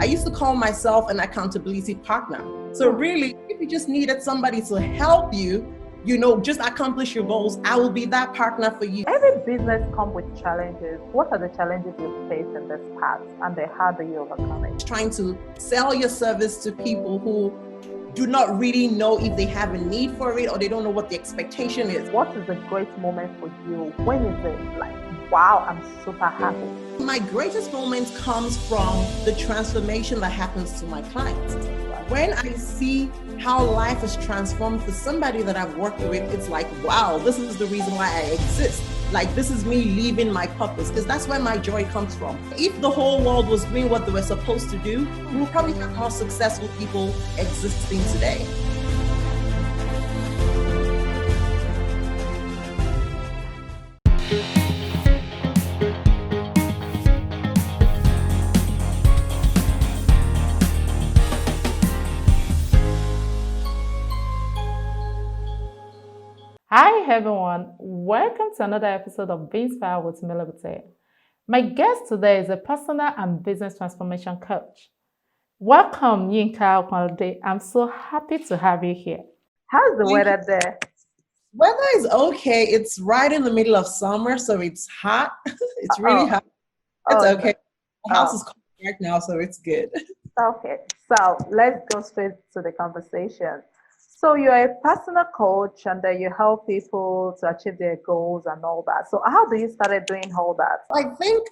I used to call myself an accountability partner. So really, if you just needed somebody to help you, just accomplish your goals, I will be that partner for you. Every business comes with challenges. What are the challenges you face in this path, and then how do you overcome it? Trying to sell your service to people who do not really know if they have a need for it, or they don't know what the expectation is. What is the great moment for you? When is it like, wow, I'm super happy? My greatest moment comes from the transformation that happens to my clients. When I see how life is transformed for somebody that I've worked with, it's like, wow, this is the reason why I exist. Like, this is me living my purpose, because that's where my joy comes from. If the whole world was doing what they were supposed to do, we would probably have more successful people existing today. Hi everyone, welcome to another episode of Be Inspired with Milibute. My guest today is a personal and business transformation coach. Welcome, Yinka Okunlade. I'm so happy to have you here. How's the weather there? Weather is okay. It's right in the middle of summer, so it's hot. It's really hot. It's okay. The house is cold right now, so it's good. Okay, so let's go straight to the conversation. So you're a personal coach, and then you help people to achieve their goals and all that. So how do you start doing all that? I think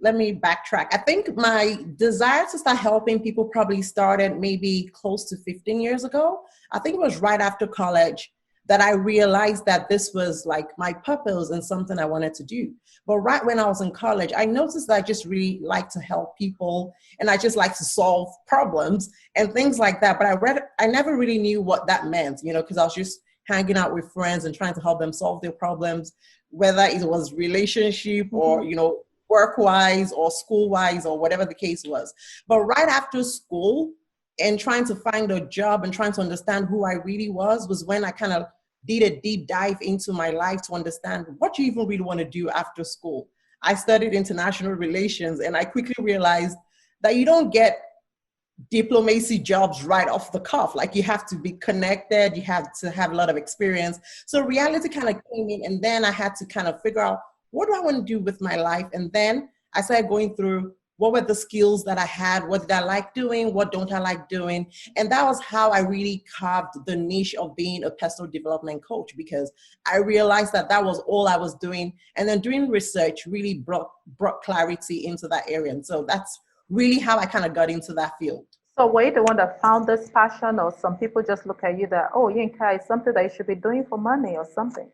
let me backtrack. I think my desire to start helping people probably started maybe close to 15 years ago. I think it was right after college that I realized that this was like my purpose and something I wanted to do. But right when I was in college, I noticed that I just really like to help people, and I just like to solve problems and things like that. But I never really knew what that meant, because I was just hanging out with friends and trying to help them solve their problems, whether it was relationship or, work-wise or school-wise or whatever the case was. But right after school and trying to find a job and trying to understand who I really was when I kind of did a deep dive into my life to understand what you even really want to do after school. I studied international relations, and I quickly realized that you don't get diplomacy jobs right off the cuff. Like, you have to be connected, you have to have a lot of experience. So reality kind of came in, and then I had to kind of figure out, what do I want to do with my life? And then I started going through, what were the skills that I had? What did I like doing? What don't I like doing? And that was how I really carved the niche of being a personal development coach, because I realized that that was all I was doing. And then doing research really brought clarity into that area. And so that's really how I kind of got into that field. So were you the one that found this passion, or some people just look at you that, oh, Yinka, it's something that you should be doing for money or something?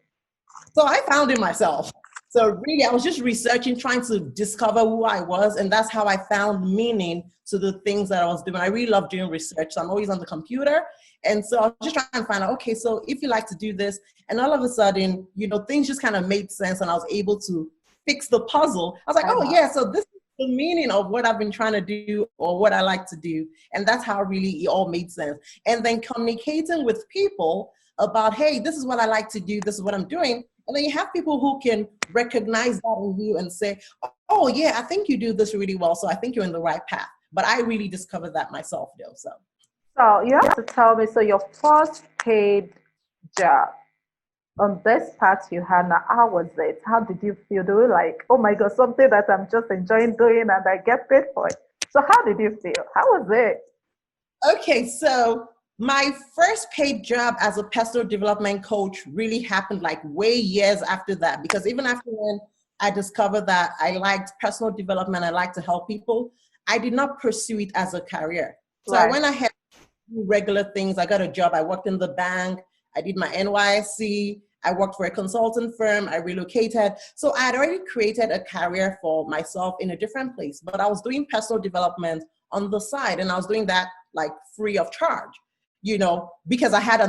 So I found it myself. So really, I was just researching, trying to discover who I was. And that's how I found meaning to the things that I was doing. I really love doing research. So I'm always on the computer. And so I was just trying to find out, okay, so if you like to do this, and all of a sudden, things just kind of made sense, and I was able to fix the puzzle. I was like, oh yeah, so this is the meaning of what I've been trying to do, or what I like to do. And that's how really it all made sense. And then communicating with people about, hey, this is what I like to do, this is what I'm doing. And then you have people who can recognize that in you and say, oh yeah, I think you do this really well, so I think you're in the right path. But I really discovered that myself though. So you have to tell me, so your first paid job on this path you had now, how was it? How did you feel? Do you like, oh my God, something that I'm just enjoying doing and I get paid for it? So how did you feel? How was it? Okay, so my first paid job as a personal development coach really happened like way years after that, because even after when I discovered that I liked personal development, I like to help people, I did not pursue it as a career. So I went ahead and do regular things. I got a job. I worked in the bank. I did my NYSC. I worked for a consulting firm. I relocated. So I had already created a career for myself in a different place, but I was doing personal development on the side, and I was doing that like free of charge. Because I had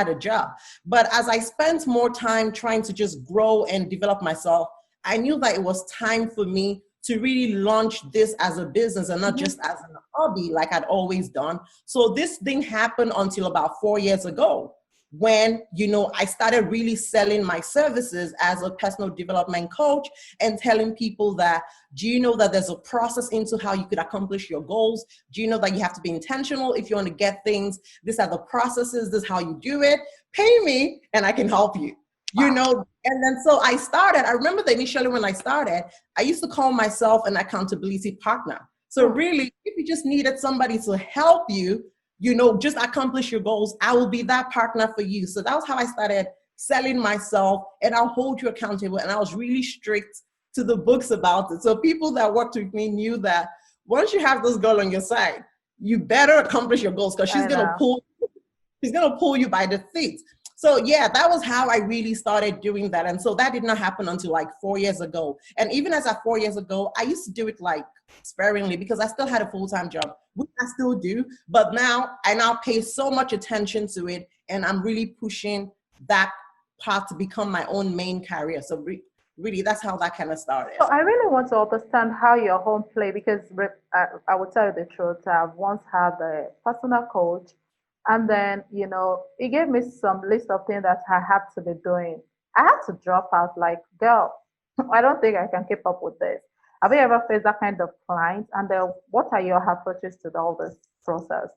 a job. But as I spent more time trying to just grow and develop myself, I knew that it was time for me to really launch this as a business and not just as a hobby like I'd always done. So this didn't happen until about 4 years ago, when, I started really selling my services as a personal development coach and telling people that, do you know that there's a process into how you could accomplish your goals? Do you know that you have to be intentional if you want to get things? These are the processes, this is how you do it. Pay me and I can help you. And then so I remember that initially when I started, I used to call myself an accountability partner. So really, if you just needed somebody to help you, just accomplish your goals, I will be that partner for you. So that was how I started selling myself, and I'll hold you accountable. And I was really strict to the books about it. So people that worked with me knew that once you have this girl on your side, you better accomplish your goals, because she's going to pull you by the feet. So yeah, that was how I really started doing that. And so that did not happen until like 4 years ago. And even as of 4 years ago, I used to do it like sparingly because I still had a full-time job, which I still do. But now I pay so much attention to it, and I'm really pushing that part to become my own main career. So really, that's how that kind of started. So I really want to understand how your home play, because I will tell you the truth. I've once had a personal coach, and then, he gave me some list of things that I had to be doing. I had to drop out, like, girl, I don't think I can keep up with this. Have you ever faced that kind of client? And then what are your approaches to all this process?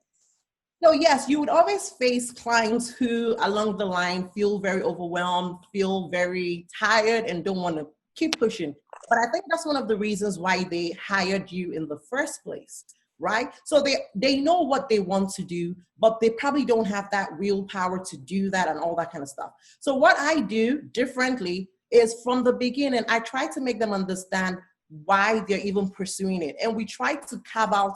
So yes, you would always face clients who along the line feel very overwhelmed, feel very tired, and don't want to keep pushing. But I think that's one of the reasons why they hired you in the first place, right? So they know what they want to do, but they probably don't have that real power to do that and all that kind of stuff. So what I do differently is, from the beginning, I try to make them understand why they're even pursuing it. And we try to carve out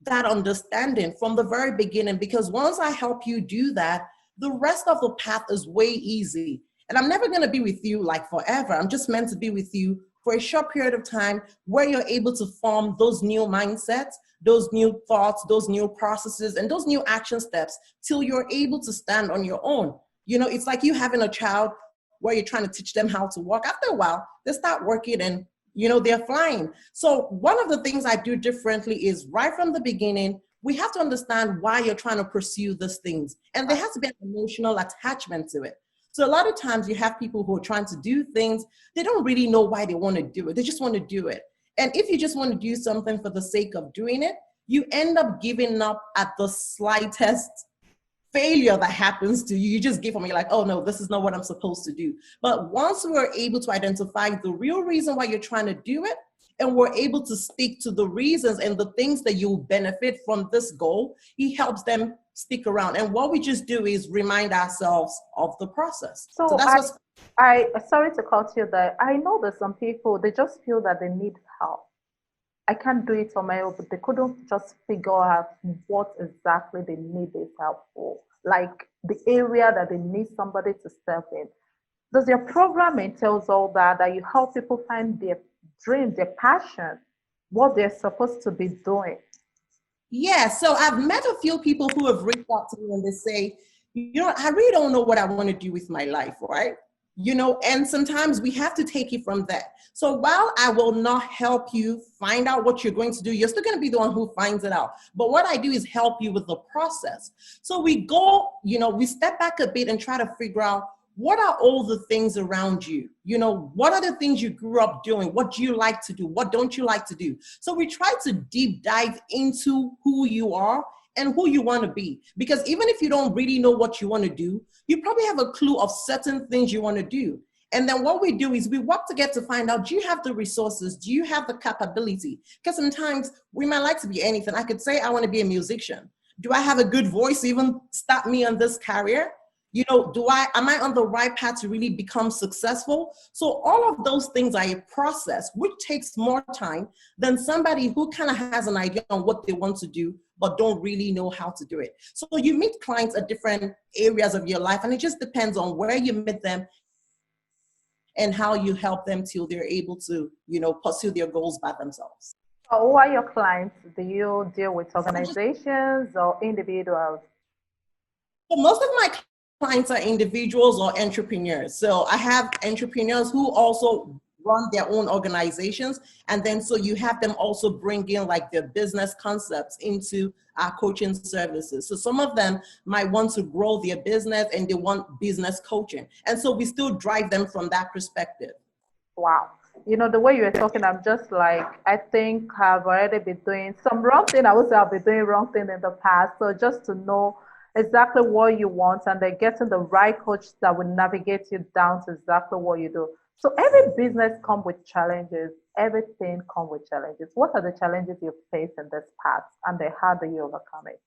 that understanding from the very beginning, because once I help you do that, the rest of the path is way easy. And I'm never going to be with you like forever. I'm just meant to be with you for a short period of time where you're able to form those new mindsets, those new thoughts, those new processes, and those new action steps till you're able to stand on your own. It's like you having a child where you're trying to teach them how to walk. After a while, they start working and they're flying. So one of the things I do differently is, right from the beginning, we have to understand why you're trying to pursue these things. And there has to be an emotional attachment to it. So a lot of times you have people who are trying to do things, they don't really know why they want to do it. They just want to do it. And if you just want to do something for the sake of doing it, you end up giving up at the slightest failure that happens to you. You just give them, you're like, oh no, this is not what I'm supposed to do. But once we're able to identify the real reason why you're trying to do it, and we're able to speak to the reasons and the things that you benefit from this goal, it helps them stick around. And what we just do is remind ourselves of the process. So that's sorry to cut you there. I know that some people, they just feel that they need help. I can't do it on my own, but they couldn't just figure out what exactly they need this help for, like the area that they need somebody to step in. Does your program entails all that you help people find their dream, their passion, what they're supposed to be doing? Yeah, so I've met a few people who have reached out to me and they say, I really don't know what I want to do with my life, right? And sometimes we have to take it from that. So while I will not help you find out what you're going to do, you're still going to be the one who finds it out. But what I do is help you with the process. So we go, we step back a bit and try to figure out, what are all the things around you? What are the things you grew up doing? What do you like to do? What don't you like to do? So we try to deep dive into who you are and who you want to be. Because even if you don't really know what you want to do, you probably have a clue of certain things you want to do. And then what we do is we work together to find out, do you have the resources? Do you have the capability? Because sometimes we might like to be anything. I could say I want to be a musician. Do I have a good voice to even start me on this career? Am I on the right path to really become successful? So all of those things are a process, which takes more time than somebody who kind of has an idea on what they want to do, but don't really know how to do it. So you meet clients at different areas of your life, and it just depends on where you meet them and how you help them till they're able to, pursue their goals by themselves. So who are your clients? Do you deal with organizations or individuals? So most of my clients are individuals or entrepreneurs. So I have entrepreneurs who also run their own organizations. And then so you have them also bring in like their business concepts into our coaching services. So some of them might want to grow their business and they want business coaching. And so we still drive them from that perspective. Wow. The way you were talking, I'm just like, I think I've already been doing some wrong thing. I would say I've been doing wrong thing in the past. So just to know exactly what you want and then getting the right coach that will navigate you down to exactly what you do. So every business comes with challenges. Everything comes with challenges. What are the challenges you've faced in this past and then how do you overcome it?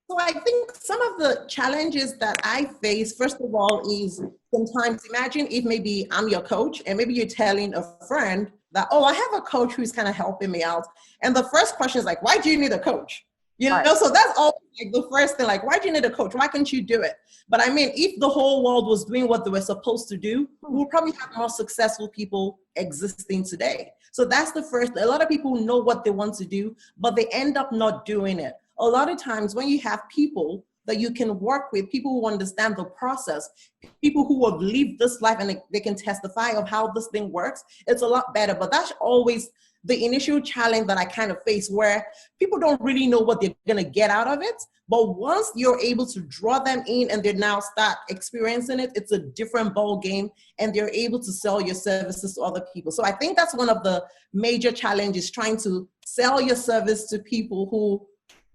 So I think some of the challenges that I face, first of all, is sometimes imagine if maybe I'm your coach and maybe you're telling a friend that, oh, I have a coach who's kind of helping me out. And the first question is like, why do you need a coach? Right. So that's always like the first thing, like, why do you need a coach? Why can't you do it? But I mean, if the whole world was doing what they were supposed to do, we would probably have more successful people existing today. So that's the first. A lot of people know what they want to do, but they end up not doing it. A lot of times when you have people that you can work with, people who understand the process, people who have lived this life and they can testify of how this thing works, it's a lot better. But that's always the initial challenge that I kind of face, where people don't really know what they're going to get out of it. But once you're able to draw them in and they now start experiencing it, it's a different ball game and they're able to sell your services to other people. So I think that's one of the major challenges, trying to sell your service to people who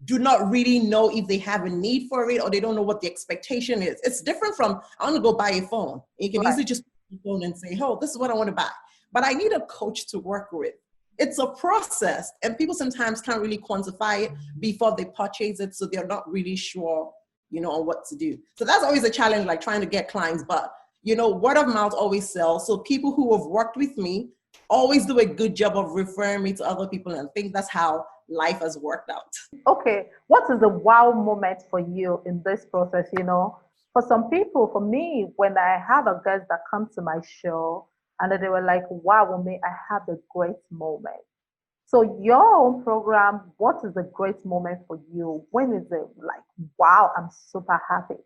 do not really know if they have a need for it or they don't know what the expectation is. It's different from, I want to go buy a phone. You can easily just put your phone and say, oh, this is what I want to buy. But I need a coach to work with. It's a process and people sometimes can't really quantify it before they purchase it. So they're not really sure, on what to do. So that's always a challenge, like trying to get clients. But, word of mouth always sells. So people who have worked with me always do a good job of referring me to other people. And I think that's how life has worked out. Okay, what is the wow moment for you in this process? For some people, for me, when I have a guest that comes to my show and they were like, wow, with me, I had a great moment. So your own program, what is the great moment for you? When is it like, wow, I'm super happy?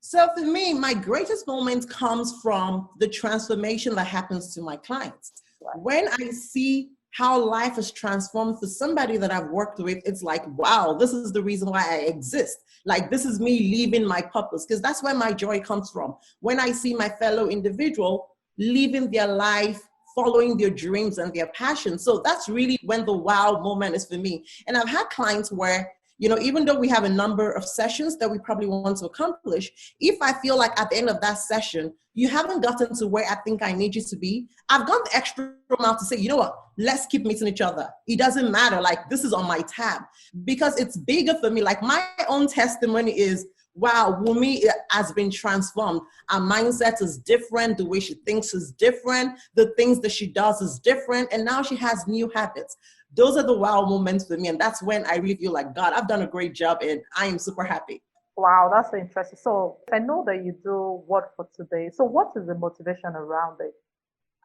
So for me, my greatest moment comes from the transformation that happens to my clients. Right. When I see how life is transformed for somebody that I've worked with, it's like, wow, this is the reason why I exist. Like, this is me living my purpose, because that's where my joy comes from. When I see my fellow individual living their life, following their dreams and their passions. So that's really when the wow moment is for me. And I've had clients where, even though we have a number of sessions that we probably want to accomplish, if I feel like at the end of that session, you haven't gotten to where I think I need you to be, I've gone the extra mile to say, you know what, let's keep meeting each other. It doesn't matter. Like, this is on my tab, because it's bigger for me. Like, my own testimony is, wow, Wumi has been transformed. Our mindset is different. The way she thinks is different. The things that she does is different. And now she has new habits. Those are the wow moments for me. And that's when I really feel like, God, I've done a great job and I am super happy. Wow, that's interesting. So I know that you do Word for Today. So what is the motivation around it?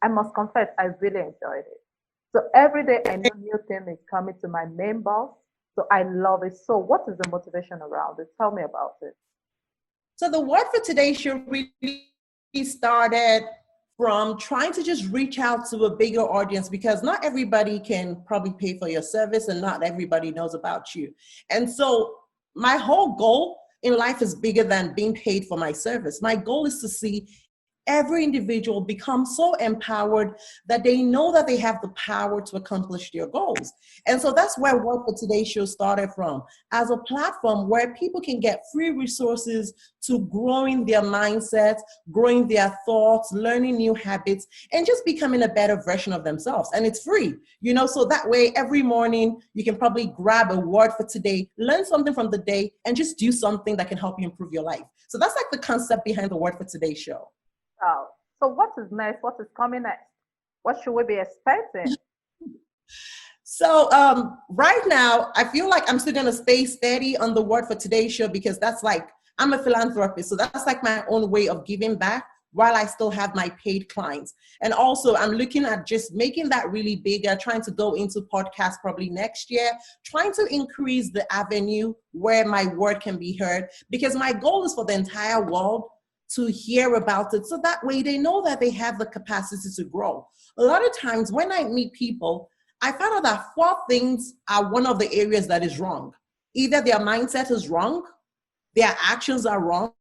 I must confess, I really enjoyed it. So every day I know new thing is coming to my main boss. So I love it. So what is the motivation around it? Tell me about it. So the Word for Today show really started from trying to just reach out to a bigger audience, because not everybody can probably pay for your service and not everybody knows about you. And so my whole goal in life is bigger than being paid for my service. My goal is to see every individual become so empowered that they know that they have the power to accomplish their goals. And so that's where Work for Today show started from, as a platform where people can get free resources to growing their mindsets, growing their thoughts, learning new habits, and just becoming a better version of themselves. And it's free, so that way every morning you can probably grab a word for today, learn something from the day, and just do something that can help you improve your life. So that's like the concept behind the Word for Today show. Oh, so what is next? What is coming next? What should we be expecting? So right now, I feel like I'm still going to stay steady on the Word for Today show, because that's like, I'm a philanthropist. So that's like my own way of giving back while I still have my paid clients. And also I'm looking at just making that really bigger, trying to go into podcasts probably next year, trying to increase the avenue where my word can be heard, because my goal is for the entire world to hear about it. So that way they know that they have the capacity to grow. A lot of times when I meet people, I found out that 4 things are one of the areas that is wrong. Either their mindset is wrong, their actions are wrong,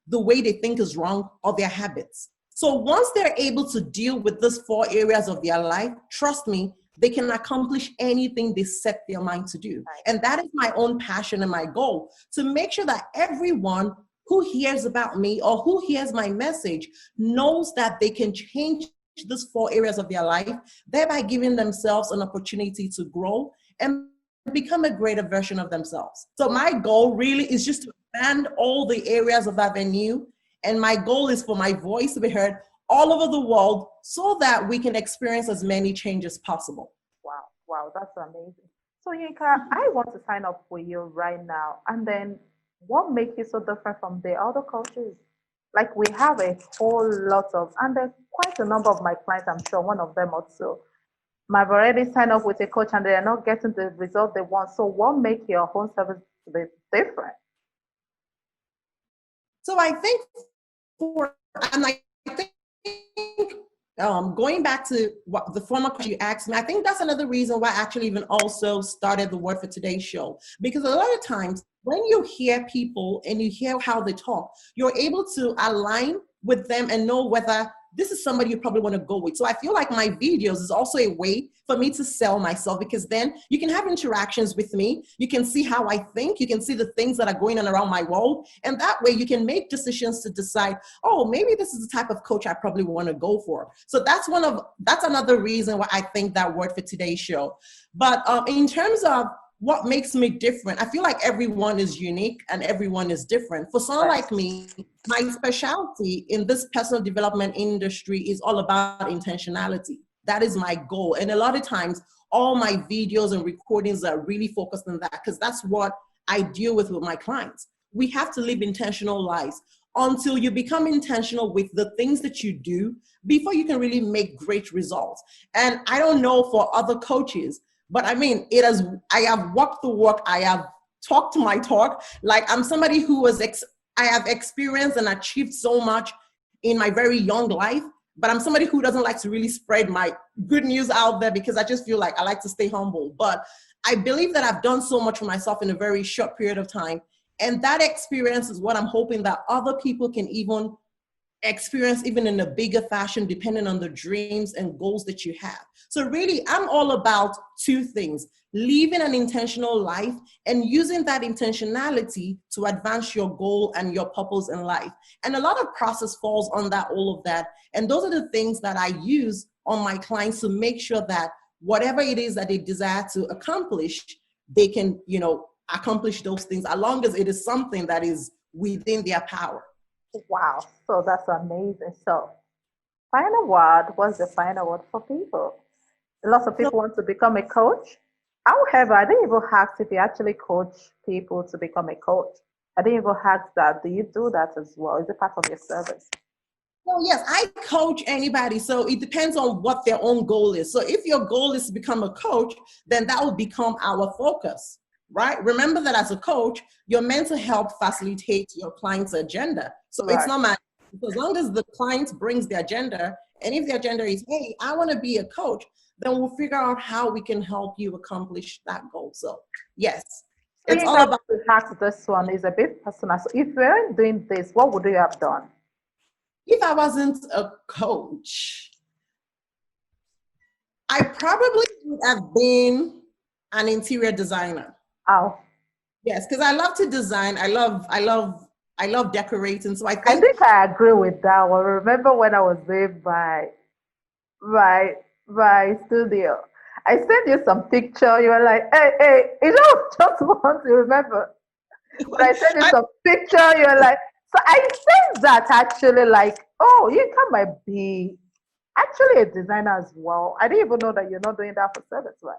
the way they think is wrong, or their habits. So once they're able to deal with these 4 areas of their life, trust me, they can accomplish anything they set their mind to do. And that is my own passion and my goal, to make sure that everyone who hears about me or who hears my message knows that they can change these 4 areas of their life, thereby giving themselves an opportunity to grow and become a greater version of themselves. So my goal really is just to expand all the areas of avenue. And my goal is for my voice to be heard all over the world so that we can experience as many changes as possible. Wow, wow, that's amazing. So Yinka, I want to sign up with you right now. And then what makes you so different from the other coaches? Like we have a whole lot of, and there's quite a number of my clients, I'm sure one of them also might have already signed up with a coach and they're not getting the result they want. So what makes your own service a bit different? So I think and I think going back to what the former question you asked me, I think that's another reason why I actually even also started the Word for Today's show. Because a lot of times when you hear people and you hear how they talk, you're able to align with them and know whether this is somebody you probably want to go with. So I feel like my videos is also a way for me to sell myself, because then you can have interactions with me. You can see how I think. You can see the things that are going on around my world. And that way you can make decisions to decide, oh, maybe this is the type of coach I probably want to go for. So that's another reason why I think that Word for Today's show. But in terms of what makes me different, I feel like everyone is unique and everyone is different. For someone like me, my specialty in this personal development industry is all about intentionality. That is my goal. And a lot of times, all my videos and recordings are really focused on that, because that's what I deal with my clients. We have to live intentional lives. Until you become intentional with the things that you do, before you can really make great results. And I don't know for other coaches, but I mean, I have walked the walk, I have talked my talk. Like I'm somebody who I have experienced and achieved so much in my very young life, but I'm somebody who doesn't like to really spread my good news out there, because I just feel like I like to stay humble. But I believe that I've done so much for myself in a very short period of time. And that experience is what I'm hoping that other people can even experience, even in a bigger fashion, depending on the dreams and goals that you have. So really, I'm all about 2 things: living an intentional life and using that intentionality to advance your goal and your purpose in life. And a lot of process falls on that, all of that. And those are the things that I use on my clients to make sure that whatever it is that they desire to accomplish, they can, accomplish those things, as long as it is something that is within their power. Wow, so that's amazing. So, final word, what's the final word for people? Lots of people want to become a coach. However, I didn't even ask if you actually coach people to become a coach. I didn't even ask that. Do you do that as well? Is it part of your service? Well, yes, I coach anybody. So it depends on what their own goal is. So if your goal is to become a coach, then that will become our focus, right? Remember that as a coach, you're meant to help facilitate your client's agenda. So It's not my, as long as the client brings the agenda, and if the agenda is, hey, I want to be a coach, then we'll figure out how we can help you accomplish that goal. So yes, it's all about. To ask this one is a bit personal. So if you weren't doing this, what would you have done? If I wasn't a coach, I probably would have been an interior designer. Oh. Yes, because I love to design. I love decorating. So I think I agree with that one. Remember when I was doing my studio, I sent you some picture. You were like, hey, just want to remember. But I sent you some picture. You were like, so I think that actually, like, oh, you might be actually a designer as well. I didn't even know that you're not doing that for service, right?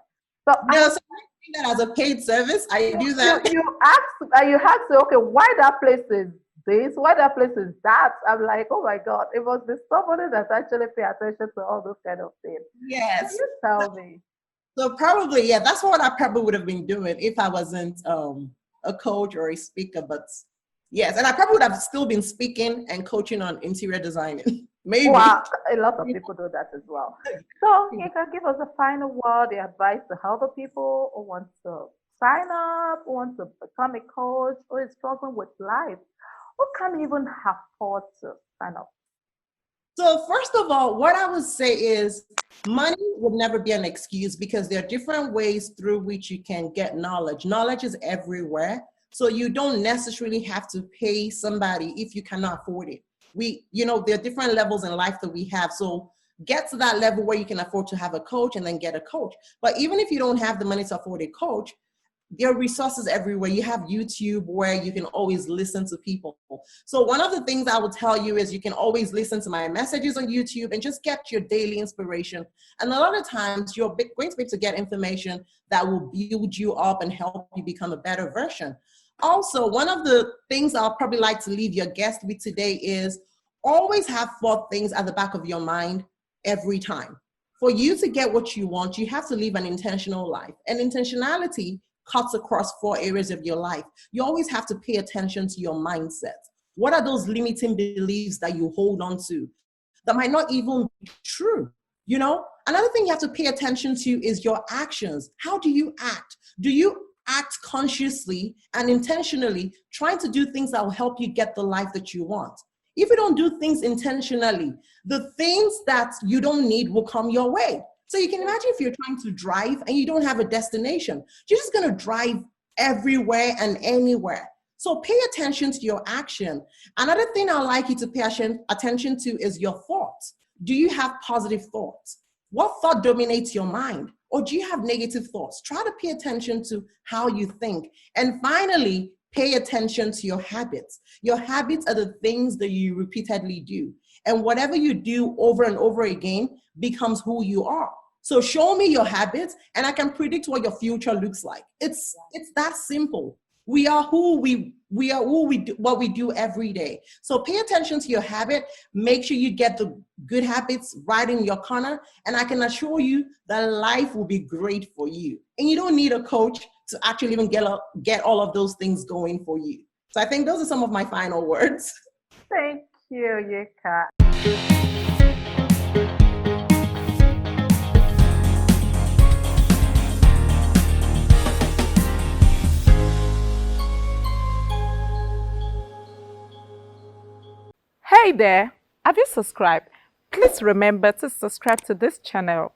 So no, so I do that as a paid service. I do that. You asked, okay, why that place is this, why that place is that. I'm like, oh my God, it must be somebody that actually pay attention to all those kind of things. Yes. Can you tell me? So probably, yeah, that's what I probably would have been doing if I wasn't a coach or a speaker. But Yes, and I probably would have still been speaking and coaching on interior designing. Wow, Maybe. a lot of people do that as well. So you can give us a final word, the advice to other people who want to sign up, who want to become a coach, who is struggling with life, who can't even afford to sign up. So first of all, what I would say is money would never be an excuse because there are different ways through which you can get knowledge. Knowledge is everywhere. So you don't necessarily have to pay somebody if you cannot afford it. There are different levels in life that we have. So get to that level where you can afford to have a coach and then get a coach. But even if you don't have the money to afford a coach, there are resources everywhere. You have YouTube where you can always listen to people. So one of the things I would tell you is you can always listen to my messages on YouTube and just get your daily inspiration. And a lot of times you're going to be able to get information that will build you up and help you become a better version. Also, one of the things I'll probably like to leave your guest with today is always have 4 things at the back of your mind every time. For you to get what you want, you have to live an intentional life. And intentionality cuts across 4 areas of your life. You always have to pay attention to your mindset. What are those limiting beliefs that you hold on to that might not even be true? Another thing you have to pay attention to is your actions. How do you act? Do you act consciously and intentionally trying to do things that will help you get the life that you want? If you don't do things intentionally, the things that you don't need will come your way. So you can imagine if you're trying to drive and you don't have a destination, you're just going to drive everywhere and anywhere. So pay attention to your action. Another thing I'd like you to pay attention to is your thoughts. Do you have positive thoughts? What thought dominates your mind? Or do you have negative thoughts? Try to pay attention to how you think. And finally, pay attention to your habits. Your habits are the things that you repeatedly do. And whatever you do over and over again becomes who you are. So show me your habits and I can predict what your future looks like. It's that simple. We are who we do, what we do every day. So pay attention to your habit. Make sure you get the good habits right in your corner. And I can assure you that life will be great for you. And you don't need a coach to actually even get all of those things going for you. So I think those are some of my final words. Thank you, Yinka. Hey there, have you subscribed? Please remember to subscribe to this channel